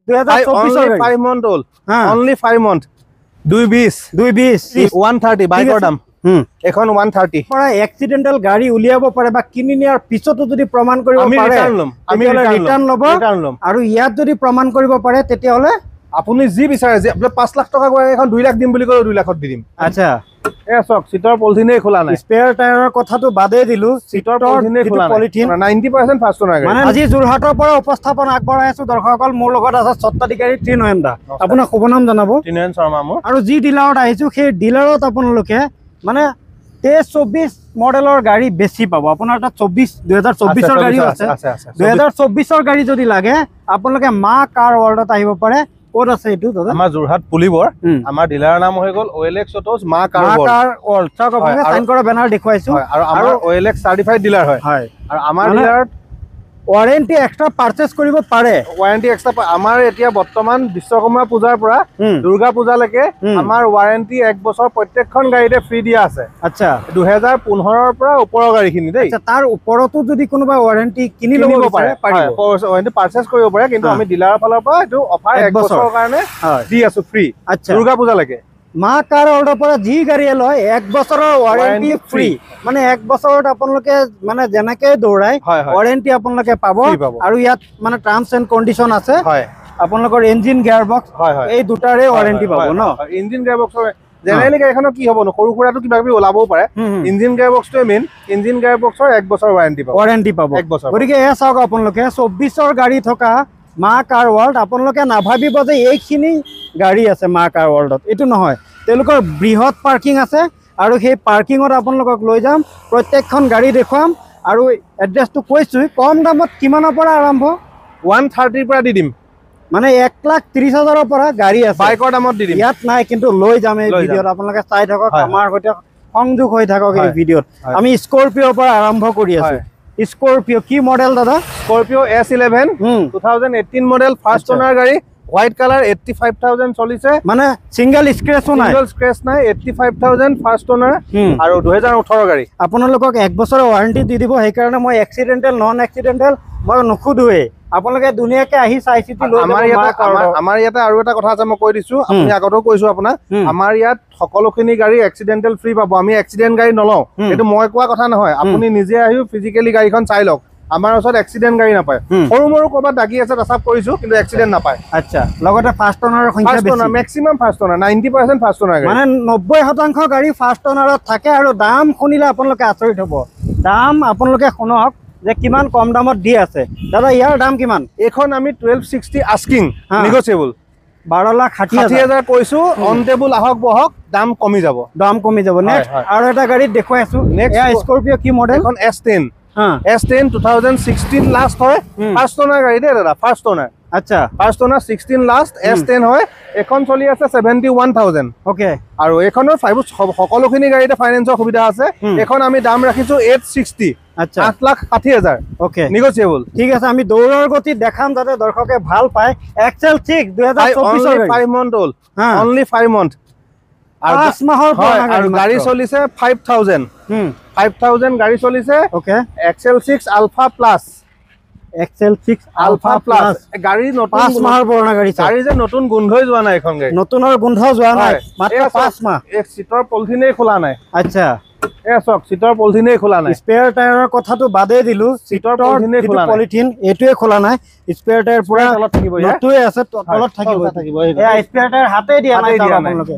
2024 5 month old only 5 month 220 130 বাইকৰ দাম এখন 130 পৰা এক্সিডেন্টাল গাড়ী উলিয়াব পাৰে বা কিনি নিয়াৰ পিছতো যদি প্ৰমাণ কৰিব পাৰে আমি ৰিটাৰ্ণ ল'ব আৰু ইয়াত যদি প্ৰমাণ কৰিব পাৰে তেতিয়া হলে আপুনি যি বিচাৰে যে আপুনি 5 লাখ টকা গৈ এখন 2 লাখ দিম বুলি কলে 2 লাখত দি দিম আচ্ছা এ চক সিটৰ পলিথিনে খোলা নাই স্পেয়াৰ টায়াৰৰ কথাটো বাদে দিলো সিটৰ পলিথিনে খোলা পলিথিন 90% ফাৰ্ষ্ট ওনাৰ গাড়ী মানে আজি যোৰহাটৰ পৰা উপস্থাপন আগবঢ়াই আছো দৰ্শকসকল মোৰ লগত আছে স্বত্বাধিকাৰী ত্ৰিনয়ন দা আপোনাৰ শুভ নাম জনাব ত্ৰিনয়ন শৰ্মা মোৰ আৰু যি ডিলাৰত আহিছো সেই ডিলাৰত আপোনালোকে মানে 23-24 মডেলৰ গাড়ী বেছি পাব আপোনাৰ তাত 2024 ৰ গাড়ী আছে 2024 ৰ গাড়ী যদি লাগে আপোনালোকে মা কাৰ ৱৰ্ল্ডত আহিব পাৰে কোড আছে এটো দাদা আমাৰ যোৰহাট পুলিবৰ আমাৰ ডিলাৰৰ নাম হৈ গল OLX অটোস মা কাৰ ৱৰ্ল্ড চাক আপোনালোকে সাইন কৰা বেনাৰ দেখুৱাইছো আৰু আমাৰ OLX সাৰ্টিফাইড ডিলাৰ হয় আৰু আমাৰ ডিলাৰত ওয়াৰেন্টি এক্সট্ৰা পাৰচেজ কৰিব পাৰে ওয়াৰেন্টি এক্সট্ৰা আমাৰ এতিয়া বৰ্তমান বিশ্বকৰ্মা পূজাৰ পৰা দুৰ্গা পূজালৈকে আমাৰ ওয়াৰেন্টি 1 বছৰ প্ৰত্যেকখন গাড়ীতে ফ্ৰী দিয়া আছে আচ্ছা 2015 ৰ পৰা ওপৰৰ গাড়ীখিনি দেই আচ্ছা তাৰ ওপৰতো যদি কোনোবা ওয়াৰেন্টি কিনি ল'ব পাৰে পাৰিব ওয়াৰেন্টি পাৰচেজ কৰিব পাৰে কিন্তু আমি ডিলাৰৰ ফালৰ পৰা এটো অফাৰ 1 বছৰৰ কাৰণে দি আছো ফ্ৰী আচ্ছা দুৰ্গা পূজালৈকে মা কাৰ অৰ্ডাৰ পৰা যি গাড়ী লয় 1 বছৰৰ ওয়াৰেন্টি ফ্ৰী মানে 1 বছৰত আপোনালোকে মানে জেনেকে দৌৰাই ওয়াৰেন্টি আপোনালোকে পাব আৰু ইয়াত মানে টাৰ্মছ এণ্ড কণ্ডিশ্যন আছে হয় আপোনালোকৰ ইঞ্জিন গিয়াৰ বক্স এই দুটাৰে ওয়াৰেন্টি পাব ন ইঞ্জিন গিয়াৰ বক্সৰ জেনেৰেলি গাড়ীখনৰ কি হ'ব ন সৰু খুৰাটো কিবা কিবি ওলাবও পাৰে ইঞ্জিন গিয়াৰ বক্সটোৱে মেইন ইঞ্জিন গিয়াৰ বক্সৰ 1 বছৰ ওয়াৰেন্টি পাব 1 বছৰ গতিকে এ চাওক আপোনালোকে 24 ৰ গাড়ী থকা মা কাৰ ৱৰ্ল্ড আপোনালোকে নাভাবিব যে এইখিনি গাড়ী আছে মা কাৰ ৱৰ্ল্ডত এটো নহয় তেওঁলোকৰ বৃহৎ পাৰ্কিং আছে আৰু সেই পাৰ্কিঙত আপোনালোকক লৈ যাম প্ৰত্যেকখন গাড়ী দেখুৱাম আৰু এড্ৰেছটো কৈছো কম দামত কিমানৰ পৰা আৰম্ভ 130 পৰা দি দিম মানে 1,30,000 ৰ পৰা গাড়ী আছে বাইকৰ দামত দি দিম ইয়াত নাই কিন্তু লৈ যাম এই ভিডিঅ'ত আপোনালোকে চাই থাকক আমাৰ সৈতে সংযোগ হৈ থাকক এই ভিডিঅ'ত আমি স্কৰপিঅ'ৰ পৰা আৰম্ভ কৰি আছো স্কৰপিঅ কি মডেল দাদা Scorpio S11 2018 model first owner গাড়ী হোয়াইট কালার 85,000 চলিছে মানে সিঙ্গেল স্ক্র্যাচও নাই সিঙ্গেল স্ক্র্যাচ নাই 85,000 ফার্স্ট ওনার আর 2018 গাড়ী আপোনালোকক 1 বছৰৰ ওয়াৰেন্টি দি দিব সেই কাৰণে মই এক্সিডেন্টাল নন এক্সিডেন্টাল মই নখুদুৱে আপোনালোকে দুনিয়াকে আহি চাই চিটি লৈ আমাৰ ইয়াতে আৰু এটা কথা আছে মই কৈ দিছো আপুনি আগতেও কৈছো আপোনাক আমাৰ ইয়াত সকলোখিনি গাড়ী এক্সিডেন্টাল ফ্ৰী পাব আমি এক্সিডেন্ট গাড়ী নলও এটো মই কোৱা কথা নহয় আপুনি নিজে আহি ফিজিক্যালি গাড়ীখন চাই লওক আমাৰ ওচৰত এক্সিডেন্ট গাড়ী নাপায় সৰু মৰু কৰবাত দাগি আছে তাছাপ কৰিছো কিন্তু এক্সিডেন্ট নাপায় আচ্ছা লগতে ফাৰ্ষ্ট ওনাৰৰ সংখ্যা বেছি maximum first owner 90% first owner গাড়ী মানে 90% গাড়ী ফাৰ্ষ্ট ওনাৰত থাকে আৰু দাম শুনিলে আপোনালোকে আচৰিত হ'ব দাম আপোনালোকে শুনক যে কিমান কম দামত দি আছে দাদা ইয়াৰ দাম কিমান এখন আমি 1260 আস্কিং নেগোশিয়েবল 12,60,000 কৈছো অন টেবুল আহক বহক দাম কমি যাব নেক্সট আৰু এটা গাড়ীত দেখুৱাই আছো এয়া স্কৰপিঅ কি মডেল এখন S10 S10 2016 লাস্ট হয় ফার্স্ট ওনার গাড়ী দে দাদা ফার্স্ট ওনার আচ্ছা ফার্স্ট ওনার 16 লাস্ট S10 হয় এখন চলি আছে 71,000 ওকে আৰু এখনৰ সকলোখিনি গাড়ীতে ফাইনান্সৰ সুবিধা আছে এখন আমি দাম ৰাখিছো 860 আচ্ছা 8,60,000 ওকে নেগোশিয়েবল ঠিক আছে আমি দৌৰৰ গতি দেখাম যাতে দৰ্শকে ভাল পায় এক্সেল 6 2024 ৰ 5 month old only 5 month 5 মাহৰ পৰা আৰু গাড়ী চলিছে 5,000 5,000 গাড়ী চলিছে okay XL 6 alpha plus XL 6 alpha plus গাড়ী নতুন 5 মাহৰ পুৰণা গাড়ী গাড়ী যে নতুন গোন্ধই যোৱা নাই এখন গাড়ী নতুনৰ গোন্ধ যোৱা নাই মাত্ৰ 5 মাহ এক সিটৰ পলিথিনে খোলা নাই আচ্ছা এ চক সিটৰ পলিথিনে খোলা নাই স্পেয়াৰ টায়াৰৰ কথাটো বাদে দিলো সিটৰ পলিথিনে খোলা নাই পলিথিন এটোৱে খোলা নাই স্পেয়াৰ টায়াৰ পুৰা তলত থাকিব নতুৱে আছে তলত থাকিব এয়া স্পেয়াৰ টায়াৰ হাতে দিয়া নাই আপোনালোকে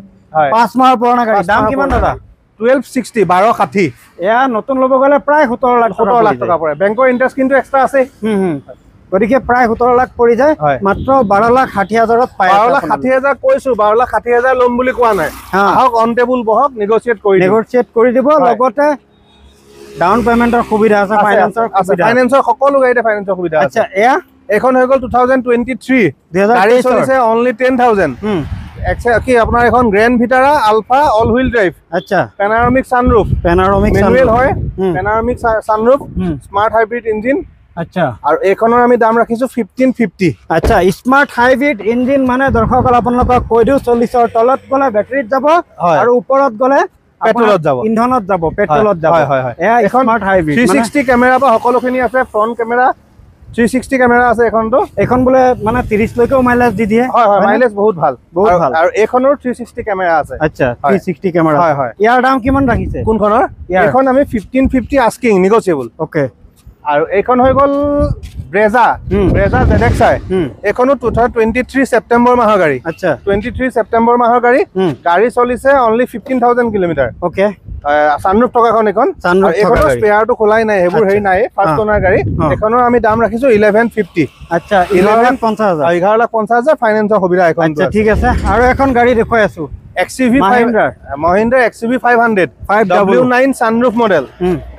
5 মাহৰ পুৰণা গাড়ী দাম কিমান দাদা 1260 1260 এয়া নতুন ল'ব গলে প্ৰায় 17 লাখ টকা পৰে বেংকৰ ইন্টাৰেষ্ট কিন্তু এক্সট্ৰা আছে গতিকে প্ৰায় 17 লাখ পৰি যায় মাত্ৰ 12,60,000 ত পায় 12,60,000 কৈছো 12,60,000 লম বুলি কোৱা নাই আহক অন টেবুল বহক নেগোশিয়েট কৰি দিব লগতে ডাউন পেমেন্টৰ সুবিধা আছে ফাইনান্সৰ সকলো গাড়ীতে ফাইনান্সৰ সুবিধা আছে আচ্ছা এয়া এখন হৈ গল 2023 গাড়ী চলিছে অনলি 10,000 কি আপোনাৰ এখন Grand Vitara Alpha all wheel drive আচ্ছা প্যানোৰামিক সানৰুফ ম্যানুৱেল হয় panoramic sunroof smart hybrid engine আচ্ছা আৰু এখনৰ আমি দাম ৰাখিছো 1550 আচ্ছা স্মাৰ্ট হাইব্ৰিড ইঞ্জিন মানে দৰ্শকসকল আপোনালোকক কৈ দিও 40 ৰ তলত গলে বেটাৰীত যাব আৰু ওপৰত গলে পেট্ৰলত যাব ইন্ধনত যাব পেট্ৰলত যাব হয় এয়া স্মাৰ্ট হাইব্ৰিড 360 কেমেৰা বা সকলোখিনি আছে ফ্ৰন্ট কেমেৰা 360 কেমেৰা আছে এখনটো। এখন বোলে মানে 30 লৈকেও মাইলেজ দি দিয়ে। হয় হয়, মাইলেজ বহুত ভাল, বহুত ভাল। আৰু এইখনৰ 360 কেমেৰা আছে। আচ্ছা, 360 কেমেৰা। হয় হয়। ইয়াৰ দাম কিমান ৰাখিছে? কোনখনৰ? এইখন আমি 1550 আস্কিং, নেগোচিয়েবল। ওকে। আৰু এইখন হৈ গ'ল ব্ৰেজা ZXi। এইখনো 2023 ছেপ্টেম্বৰ মাহৰ গাড়ী। আচ্ছা, 23 ছেপ্টেম্বৰ মাহৰ গাড়ী। গাড়ী চলিছে অনলি 15,000 কিলোমিটাৰ। ওকে। সানৰুফ টকাখন এইখন। সানৰুফ এইখনৰ স্পেয়াৰটো খোলাই নাই, সেইবোৰ হেৰি নাই, ফাৰ্ষ্ট ওনাৰ গাড়ী। এইখনৰ আমি দাম ৰাখিছো 1150। আচ্ছা, 11,50,000। 11,50,000 ফাইনেন্সৰ সুবিধা এখন। আচ্ছা, ঠিক আছে। আৰু এখন গাড়ী দেখুৱাই আছো, XUV Mahindra XUV 500 500 W9 sunroof model.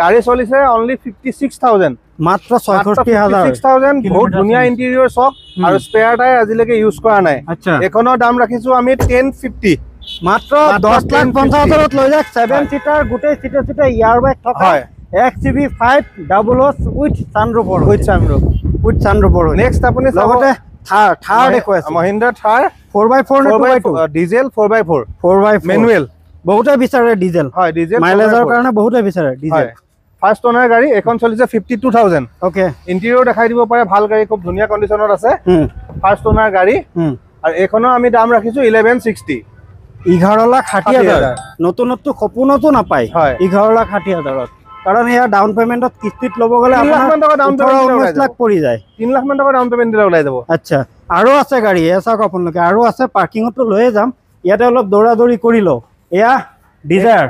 গাড়ী চলিছে অনলি 56,000, মাত্ৰ 66,000। 56,000। বহুত ধুনীয়া ইণ্টেৰিয়ৰ চক, আৰু স্পেয়াৰ টায়াৰ আজিলৈকে ইউজ কৰা নাই। আচ্ছা, এইখনৰ দাম ৰাখিছো আমি 1050। মাত্ৰ 10,50,000 লৈ যাক। 7 সিটাৰ গোটেই সিটে ইয়াৰ বেগ থকা XUV 500 উইথ সানৰুফৰ। উইথ সানৰুফৰ। নেক্সট আপুনি লগতে থাৰ দেখুৱাই আছে, মহিন্দ্ৰা থাৰ 4x4 নে 2x2? Diesel 4x4 4x4 manual. বহুতে বিচাৰে ডিজেল। হয়, ডিজেল মাইলেজৰ কাৰণে বহুতে বিচাৰে ডিজেল। ফাৰ্ষ্ট ওনাৰ গাড়ী। এখন চলিছে 52,000। ওকে। ইণ্টেৰিয়ৰ দেখাই দিব পাৰে, ভাল গাড়ী, খুব ধুনীয়া কণ্ডিশ্যনত আছে। ফাৰ্ষ্ট ওনাৰ গাড়ী। আৰু এইখনৰ আমি দাম ৰাখিছো 1160। 11,60,000। নতুনতো সপোনতো নাপায় 11,60,000। কাৰণ ইয়াৰ ডাউন পেমেণ্টত কিস্তিত ল'ব গ'লে 3 লাখ মান টকা ডাউন পেমেণ্ট 19 লাখ পৰি যায়। 3 লাখ মান টকা ডাউন পেমেণ্ট দিলে ওলাই যাব। আচ্ছা, আৰু আছে গাড়ী, এয়া চাওক আপোনালোকে, আৰু আছে। পাৰ্কিঙতো লৈয়ে যাম, ইয়াতে অলপ দৌৰা-দৌৰি কৰি লওঁ। এয়া ডিজায়াৰ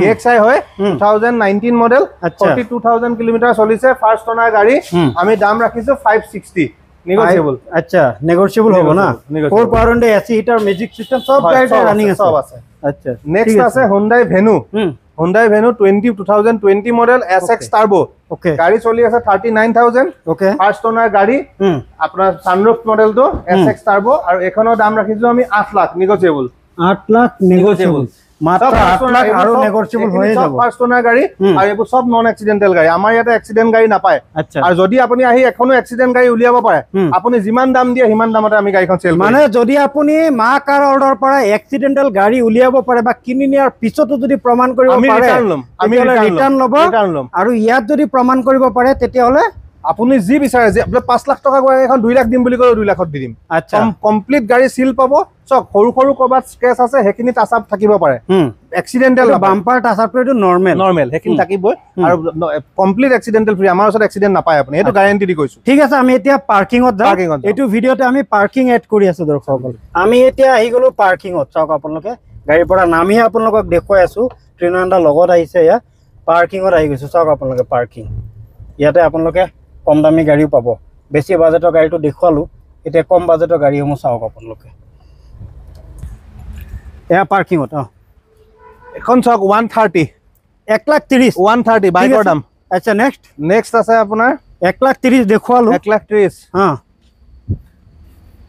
VXi হয়, 2019 মডেল, 42,000 কিলোমিটাৰ চলিছে। ফাৰ্ষ্ট ওনাৰ গাড়ী। আমি দাম ৰাখিছো 560। নেগোচিয়েবল। আচ্ছা, নেগোচিয়েবল হ'ব না? 4 power window, AC heater, music system সব গাড়ীতে ৰানিং আছে। সব আছে। আচ্ছা, নেক্সট আছে Hyundai Venue 2020 model SX turbo. Okay. গাড়ী চলি আছে 39,000। ওকে। ফাৰ্ষ্ট ওনাৰ গাড়ী। আপোনাৰ সানৰুফ মডেলটো SX টাৰ্বো। আৰু এখনৰ দাম ৰাখিছো আমি 8 লাখ, নেগোচিয়েবল। 8 লাখ নেগোচিয়েবল। মাত্ৰ 8 লাখ আৰু নেগোচিয়েবল হৈ যাব। ফাৰ্ষ্ট ওনাৰ গাড়ী, আৰু এইবোৰ সব নন এক্সিডেন্টাল গাড়ী। আমাৰ ইয়াতে এক্সিডেন্ট গাড়ী নাপায়। আচ্ছা, আৰু যদি আপুনি আহি এখনো এক্সিডেন্ট গাড়ী উলিয়াব পাৰে, আপুনি যিমান দাম দিয়ে সিমান দামতে আমি গাড়ীখন চেল কৰিম। মানে যদি আপুনি মা কাৰ অৰ্ডাৰ পৰা এক্সিডেন্টাল গাড়ী উলিয়াব পাৰে বা কিনি নিয়াৰ পিছতো যদি প্ৰমাণ কৰিব পাৰে, আমি ৰিটাৰ্ণ ল'ব। আৰু ইয়াত যদি প্ৰমাণ কৰিব পাৰে, তেতিয়াহ'লে আপুনি যি বিচাৰে, যে 5 লাখ টকা গাড়ী এখন 2 লাখ দিম বুলি ক'লে 2 লাখত দি দিম। আচ্ছা, কমপ্লিট গাড়ী সিল পাব। চক সৰু সৰু কৰবাত স্ক্ৰেচ আছে, সেইখিনি টাচ আপ থাকিব পাৰে। এক্সিডেন্টাল বাম্পাৰ টাচ আপটো এইটো নৰ্মেল, সেইখিনি থাকিবই। আৰু কমপ্লিট এক্সিডেন্টাল ফ্ৰী। আমাৰ ওচৰত এক্সিডেন্ট নাপায় আপুনি, এইটো গ্যাৰান্টি দি কৈছো। ঠিক আছে, আমি এতিয়া পাৰ্কিঙত যাওঁ। এইটো ভিডিঅ'তে আমি পাৰ্কিং এড কৰি আছো দৰ্শকসকল। আমি এতিয়া আহি গ'লো পাৰ্কিঙত। চাওক আপোনালোকে, গাড়ীৰ পৰা নামি আপোনালোকক দেখুৱাই আছো। ট্ৰেইনাৰ লগত আহিছে, ইয়াত পাৰ্কিঙত আহি গৈছো। চাওক আপোনালোকে পাৰ্কিং। ইয়াতে আপোনালোকে কম দামী গাড়ীও পাব। বেছি বাজেটৰ গাড়ীটো দেখুৱালো, এতিয়া কম বাজেটৰ গাড়ীসমূহ চাওক আপোনালোকে। এয়া পাৰ্কিঙত। এখন চাওক 130। 1,30,000। 130 বাইকৰ দাম। আচ্ছা, নেক্সট আছে আপোনাৰ 1,30,000 দেখুৱালো। 1,30,000।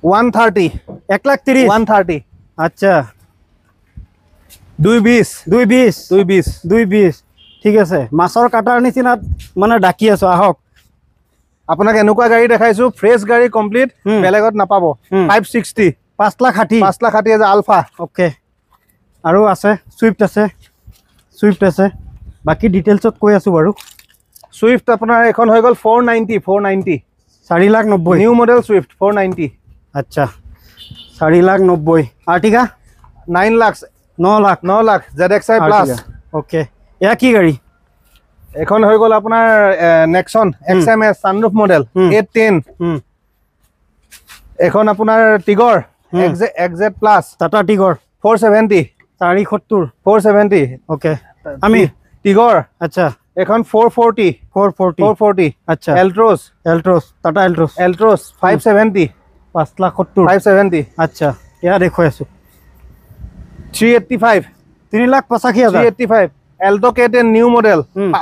130। 1,30,000। 130। আচ্ছা, 220। ঠিক আছে, মাছৰ কাটাৰ নিচিনা মানে ডাকি আছো, আহক। আপোনাক এনেকুৱা গাড়ী দেখাইছো, ফ্ৰেছ গাড়ী, কমপ্লিট, বেলেগত নাপাব। 560। 5,60,000 আলফা। ওকে। আৰু আছে সুইফ্ট আছে। বাকি ডিটেইলছত কৈ আছো বাৰু। সুইফ্ট আপোনাৰ এখন হৈ গ'ল 490। 4,90,000 নিউ মডেল সুইফ্ট 490। আচ্ছা, 4,90,000। Ertiga 9 lakh. 9 lakh ZXi plus. Okay. এয়া কি গাড়ী? এখন হৈ গ'ল আপোনাৰ নেক্সন XMS সানৰুফ মডেল 810। এখন আপোনাৰ টিগৰ XZ প্লাস। টাটা টিগৰ 470। 470। ওকে। আমি টিগৰ। আচ্ছা, এখন 440। আচ্ছা। Altroz Tata Altroz 570। 5,70,000। আচ্ছা, এয়া দেখুৱাই আছো 385। 3,85,000। 385। Alto K10 new model,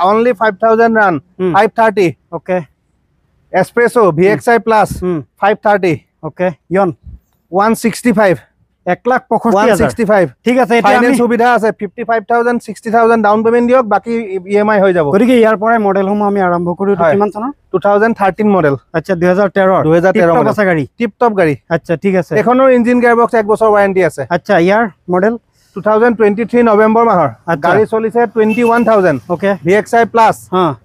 only 5,000 run. 530. Okay. Espresso VXi plus 530. Okay. Yon 165. 1,65,000 ঠিক আছে। এটা ফাইনেন্স সুবিধা আছে। 55,000 60,000 ডাউন পেমেন্ট দিয়ক, বাকি EMI হৈ যাব। গতিকে ইয়াৰ পৰাই মডেলসমূহ আমি আৰম্ভ কৰো। কিমান চনৰ? 2013 মডেল। আচ্ছা, 2013 মডেল গাড়ী। টিপ টপ গাড়ী। আচ্ছা, ঠিক আছে। এখনৰ ইঞ্জিন গিয়াৰবক্স 1 বছৰ ওয়াৰেন্টি আছে। আচ্ছা, ইয়াৰ মডেল 2023 নৱেম্বৰ মাহৰ গাড়ী চলিছে 21,000 ওকে VXI প্লাছ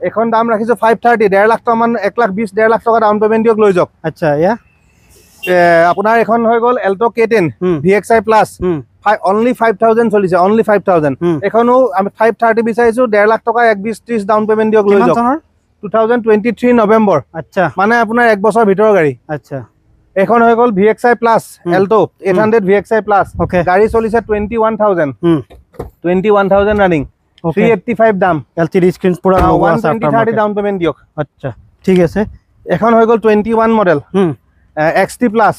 এখন দাম ৰাখিছো 530 1.5 লাখ টকা মান 1,20,000 1.5 লাখ টকা ডাউন পেমেন্ট দিয়ক লৈ যাওক আচ্ছা ইয়া আপোনাৰ এখন হৈ গ'ল Alto K10 VXI plus only 5,000 চলিছে only 5,000 এখনো আমি 530 বিচাৰিছো 1.5 লাখ টকা 1,20,30 ডাউন পেমেন্ট দিয়ক লৈ যাওক 2023 নৱেম্বৰ আচ্ছা মানে আপোনাৰ এক বছৰ ভিতৰৰ গাড়ী আচ্ছা এখন হৈ গ'ল VXI plus Alto 800 VXI plus গাড়ী চলিছে 21,000 ৰানিং 385 দাম LCD স্ক্ৰিন পুৰা লগোৱা আছে 120 ডাউন পেমেন্ট দিয়ক আচ্ছা ঠিক আছে এখন হৈ গ'ল 21 মডেল XT প্লাছ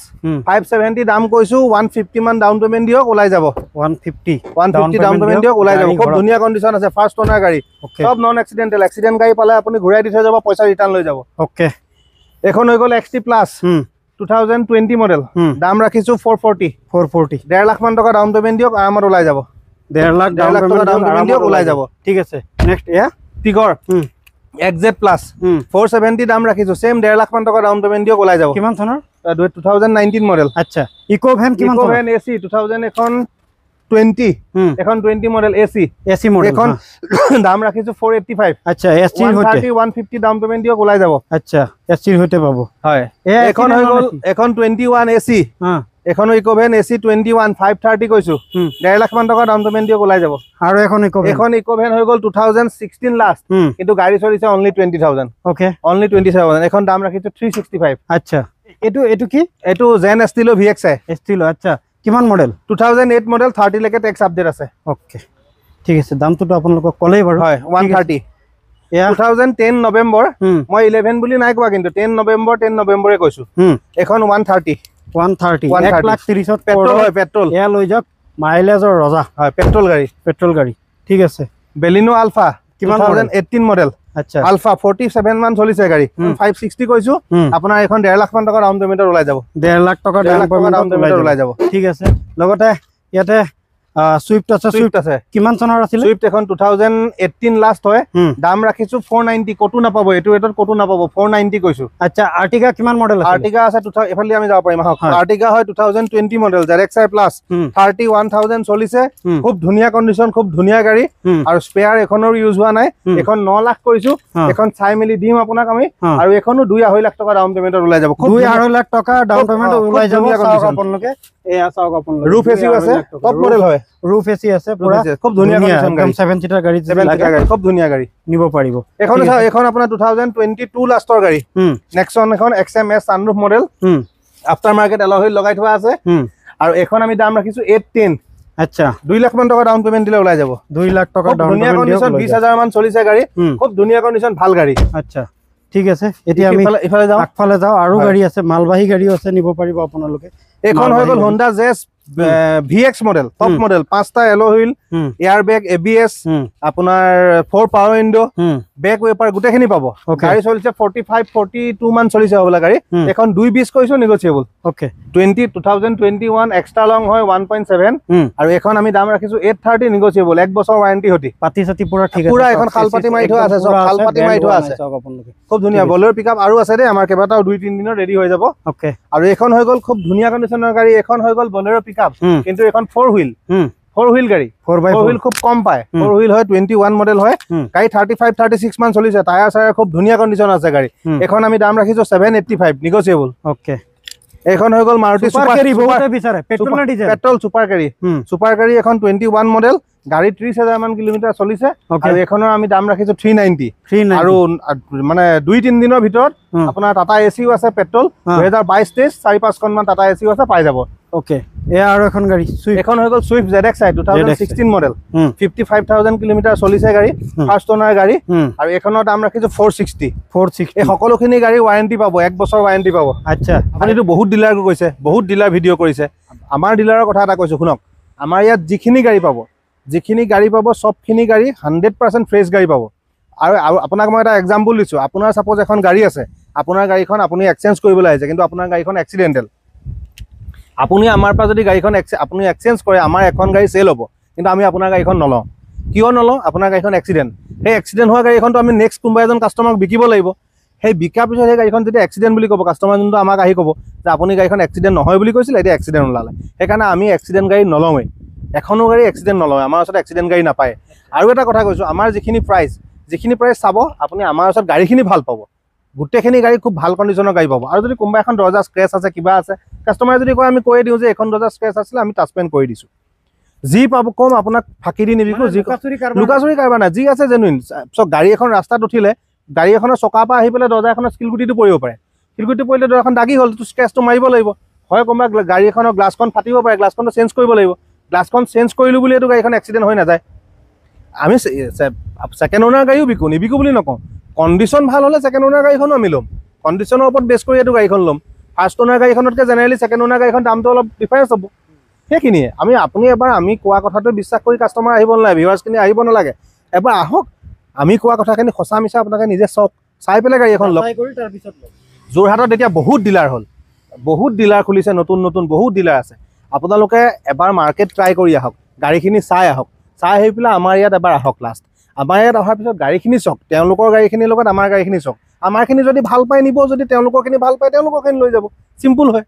570 দাম কৈছো 150 মান ডাউন পেমেন্ট দিয়ক ওলাই যাব 150 ডাউন পেমেন্ট দিয়ক ওলাই যাব খুব ধুনীয়া কন্ডিশন আছে ফাৰ্স্ট ওনাৰ গাড়ী সব নন এক্সিডেন্টাল এক্সিডেন্ট গাড়ী পালে আপুনি ঘূৰাই দি থৈ যাব পইচা ৰিটাৰ্ণ লৈ যাব ওকে এখন হৈ গ'ল XT প্লাছ 2020 মডেল দাম ৰাখিছো 440 1.5 লাখ মান টকা ডাউন পেমেন্ট দিয়ক আৰামত ওলাই যাব 1.5 লাখ ডাউন পেমেন্ট দিয়ক ওলাই যাব ঠিক আছে নেক্সট ইয়া টিগৰ XZ প্লাছ 470 দাম ৰাখিছো সেম 1.5 লাখ মান টকা ডাউন পেমেন্ট দিয়ক ওলাই যাব কিমান চনৰ 2019 মডেল আচ্ছা ইকো ভ্যান কিমান ইকো ভ্যান AC 2000 এখন 20 এখন 20 মডেল AC মডেল এখন দাম ৰাখিছো 485 আচ্ছা SC হতে 150 ডাউন পেমেন্ট দিয়ক ওলাই যাব আচ্ছা SC হতে পাবো হয় এখন হৈ গ'ল এখন 21 AC এখন ইকো ভ্যান AC 21 530 কৈছো 1.5 লাখ মান টকা ডাউন পেমেন্ট দিয়ক ওলাই যাব আৰু এখন ইকো ভ্যান হৈ গ'ল 2016 লাষ্ট কিন্তু গাড়ী চলিছে only 20,000 ওকে only 27,000 এখন দাম ৰাখিছো 365 আচ্ছা এটো কি এটো জেন স্টিলো VXI স্টিলো আচ্ছা কিমান মডেল 2008 মডেল 30 লৈকে টেক্স আপডেট আছে ওকে ঠিক আছে দামটো আপোনালোকক কলেই বাৰু হয় 130 2010 নৱেম্বৰ মই 11 বুলি নাই কোৱা কিন্তু 10 নৱেম্বৰে কৈছো এখন 130 1,30,000 পেট্ৰল হয় পেট্ৰল এয়া লৈ যাওক মাইলেজৰ ৰজা হয় পেট্ৰল গাড়ী ঠিক আছে বেলিনো আলফা 2018 মডেল আচ্ছা আলফা 47 মান চলিছে গাড়ী 560 কৈছো আপোনাৰ এখন 1.5 লাখ মান টকা ডাউন পেমেন্টৰ ওলাই যাব 1.5 লাখ টকা ডাউন পেমেন্টৰ ওলাই যাব ঠিক আছে লগতে ইয়াতে সুইফট আছে কিমান চনৰ আছিল সুইফট এখন 2018 লাষ্ট হয় দাম ৰাখিছো 490 কটো নাপাব এটো এটত কটো নাপাব 490 কৈছো আচ্ছা আৰ্টিগা কিমান মডেল আছে আৰ্টিগা আছে এফালে আমি যাব পাৰিম আৰ্টিগা হয় 2020 মডেল ZXI প্লাস 31,000 চলিছে খুব ধুনীয়া কন্ডিশন খুব ধুনীয়া গাড়ী আৰু স্পেয়াৰ এখনৰ ইউজ হোৱা নাই এখন 9 লাখ কৈছো এখন চাই মেলি দিম আপোনাক আমি আৰু এখনো 2.5 লাখ টকা ডাউন পেমেন্টৰ ওলাই যাব 2.5 লাখ টকা ডাউন পেমেন্ট ওলাই যাব আপোনালোকে এয়া চাওক আপোনালোকে রুফ এসি আছে টপ মডেল হয় রুফ এসি আছে পুরা খুব ধুনীয়া কন্ডিশন গাড়ী 7 সিটার গাড়ী খুব ধুনীয়া গাড়ী নিব পাৰিব এখন আপোনাৰ 2022 লাষ্টৰ গাড়ী নেক্সন এখন XMS sunroof model aftermarket alloy লগাই থোৱা আছে আৰু এখন আমি দাম ৰাখিছো 810 আচ্ছা 2 লাখ মান টকা ডাউন পেমেন্ট দিলে ওলাই যাব 2 লাখ টকা ডাউন ধুনীয়া কন্ডিশন 20,000 মান চলিছে গাড়ী খুব ধুনীয়া কন্ডিশন ভাল গাড়ী আচ্ছা ঠিক আছে এতিয়া আমি ইফালে যাও আগফালে যাও আৰু গাড়ী আছে মালবাহী গাড়ী আছে নিব পাৰিব আপোনালোকে এখন হৈ গ'ল Honda Jazz VX model top model 5টা এলো হুইল এয়ার ব্যাগ ABS আপোনাৰ 4 পাৱাৰ উইন্ডো ব্যাক ওয়েপাৰ গুটেখিনি পাব গাড়ী চলিছে 45 42 মান চলিছে হবলা গাড়ী এখন 220 কৈছো নেগোচিয়েবল ওকে 2021 এক্সট্ৰা লং হয় 1.7 আৰু এখন আমি দাম ৰাখিছো 830 নেগোচিয়েবল এক বছৰ ওয়াৰেন্টি হতি পাতি সাতি পুৰা ঠিক আছে পুৰা এখন খালপাতি মাৰি থোৱা আছে সব খালপাতি মাৰি থোৱা আছে খুব ধুনীয়া বলেৰ পিকআপ আৰু আছে দে আমাৰ কেবাটাও 2-3 দিনৰ ৰেডি হৈ যাব ওকে আৰু এখন হৈ গ'ল খুব ধুনীয়া কন্ডিশনৰ গাড়ী এখন হৈ গ'ল বলেৰ পিকআপ কিন্তু এখন 4 হুইল গাড়ী 4 হুইল খুব কম পায় 4 হুইল হয় 21 মডেল হয় গাড়ী 35 36 মান চলিছে টায়াৰ চায়াৰ খুব ধুনীয়া কন্ডিশন আছে গাড়ী এখন আমি দাম ৰাখিছো 785 নেগোচিয়েবল ওকে এখন হৈ গ'ল মাৰুতি সুপাৰ কেৰি বহুতে বিচাৰে পেট্ৰল না ডিজেল পেট্ৰল সুপাৰ কেৰি এখন 21 মডেল গাড়ী 30,000 মান কিলোমিটাৰ চলিছে আৰু এখনৰ আমি দাম ৰাখিছো 390 আৰু মানে 2-3 দিনৰ ভিতৰত আপোনাৰ টাটা এচিও আছে পেট্ৰল 2022 4-5 খন মান টাটা এচিও আছে পাই যাব ওকে এয়া আৰু এখন গাড়ী এখন হৈ গ'ল সুইফট ZXI 2016 মডেল 55,000 কিলোমিটাৰ চলিছে গাড়ী ফাৰ্স্ট ওনাৰ গাড়ী আৰু এখনৰ দাম ৰাখিছো 460 এই সকলোখিনি গাড়ী ওয়াৰেন্টি পাব এক বছৰ ওয়াৰেন্টি পাব আচ্ছা আপুনিটো বহুত ডিলাৰ কৈছে বহুত ডিলাৰ ভিডিও কৰিছে আমাৰ ডিলাৰৰ কথা এটা কৈছো শুনক আমাৰ ইয়াত যিখিনি গাড়ী পাব সবখিনি গাড়ী 100% ফ্ৰেছ গাড়ী পাব আৰু আপোনাক মই এটা এক্সাম্পল দিছো আপোনাৰ সাপোজ এখন গাড়ী আছে আপোনাৰ গাড়ীখন আপুনি এক্সচেঞ্জ কৰিবলৈ আহিছে কিন্তু আপোনাৰ গাড়ীখন এক্সিডেন্টাল আপুনি আমাৰ পৰা যদি গাড়ীখন আপুনি এক্সচেঞ্জ কৰে আমাৰ এখন গাড়ী সেল হ'ব কিন্তু আমি আপোনাৰ গাড়ীখন নলওঁ কিয় নলওঁ আপোনাৰ গাড়ীখন এক্সিডেন্ট সেই এক্সিডেন্ট হোৱা গাড়ীখনটো আমি নেক্সট কোনোবা এজন কাস্টমাৰক বিকিব লাগিব সেই বিকাৰ পিছত সেই গাড়ীখন যদি এক্সিডেন্ট বুলি ক'ব কাস্টমাৰ যোনটো আমাক আহি ক'ব যে আপুনি গাড়ীখন এক্সিডেন্ট নহয় বুলি কৈছিল এতিয়া এক্সিডেন্ট ওলালে সেইকাৰণে আমি এক্সিডেন্ট গাড়ী নলওঁৱেই এখনো গাড়ী এক্সিডেণ্ট নলয়, আমাৰ ওচৰত এক্সিডেণ্ট গাড়ী নাপায়। আৰু এটা কথা কৈছোঁ, আমাৰ যিখিনি প্ৰাইচ চাব আপুনি আমাৰ ওচৰত গাড়ীখিনি ভাল পাব, গোটেইখিনি গাড়ী খুব ভাল কণ্ডিশ্যনৰ গাড়ী পাব। আৰু যদি কোনোবা এখন দৰ্জা স্ক্ৰেচ আছে কিবা আছে, কাষ্টমাৰে যদি কয় আমি কৈয়ে দিওঁ যে এখন দৰ্জা স্ক্ৰেচ আছিলে আমি টাচপেণ্ট কৰি দিছোঁ। যি পাব কম আপোনাক ফাঁকি দি নিবিকো, যি লুকাচুৰি কাৰবাৰ নাই, যি আছে জেনুইন। চব গাড়ী এখন ৰাস্তাত উঠিলে গাড়ী এখনৰ চকাৰ পৰা আহি পেলাই দৰ্জা এখনৰ শিলগুটিটো পৰিব পাৰে, শিলগুটি পৰিলে দৰ্জাখন দাগি হ'ল, তো স্ক্ৰেচটো মাৰিব লাগিব। হয় কোনোবা গাড়ী এখনৰ গ্লাছখন ফাটিব পাৰে, গ্লাছখনটো চেঞ্জ কৰিব লাগিব। গ্লাছখন চেঞ্জ কৰিলোঁ বুলি এইটো গাড়ীখন এক্সিডেণ্ট হৈ নাযায়। আমি ছেকেণ্ড অ'নাৰ গাড়ীও নিবিকো বুলি নকওঁ, কণ্ডিশ্যন ভাল হ'লে ছেকেণ্ড অ'নাৰ গাড়ীখনো আমি ল'ম, কণ্ডিশ্যনৰ ওপৰত বেছ কৰি এইটো গাড়ীখন ল'ম। ফাৰ্ষ্ট অ'নাৰ গাড়ীখনতকৈ জেনেৰেলি ছেকেণ্ড অ'নাৰ গাড়ীখন দামটো অলপ ডিফাৰেঞ্চ হ'ব। সেইখিনিয়ে আপুনি এবাৰ আমি কোৱা কথাটো বিশ্বাস কৰি কাষ্টমাৰ আহিব নালাগে, ভিউৱাৰ্ছখিনি আহিব নালাগে, এবাৰ আহক, আমি কোৱা কথাখিনি সঁচা মিছা আপোনালোকে নিজে চাই পেলাই গাড়ী এখন লওক। যোৰহাটত এতিয়া বহুত ডিলাৰ হ'ল, বহুত ডিলাৰ খুলিছে, নতুন বহুত ডিলাৰ আছে। আপোনালোকে এবাৰ মাৰ্কেট ট্ৰাই কৰি আহক, গাড়ীখিনি চাই আহক, চাই আহি পেলাই আমাৰ ইয়াত এবাৰ আহক। লাষ্ট আমাৰ ইয়াত অহাৰ পিছত গাড়ীখিনি চাওক, তেওঁলোকৰ গাড়ীখিনিৰ লগত আমাৰ গাড়ীখিনি চাওক, আমাৰখিনি যদি ভাল পাই নিব, যদি তেওঁলোকৰখিনি ভাল পায় তেওঁলোকৰখিনি লৈ যাব, চিম্পুল হয়।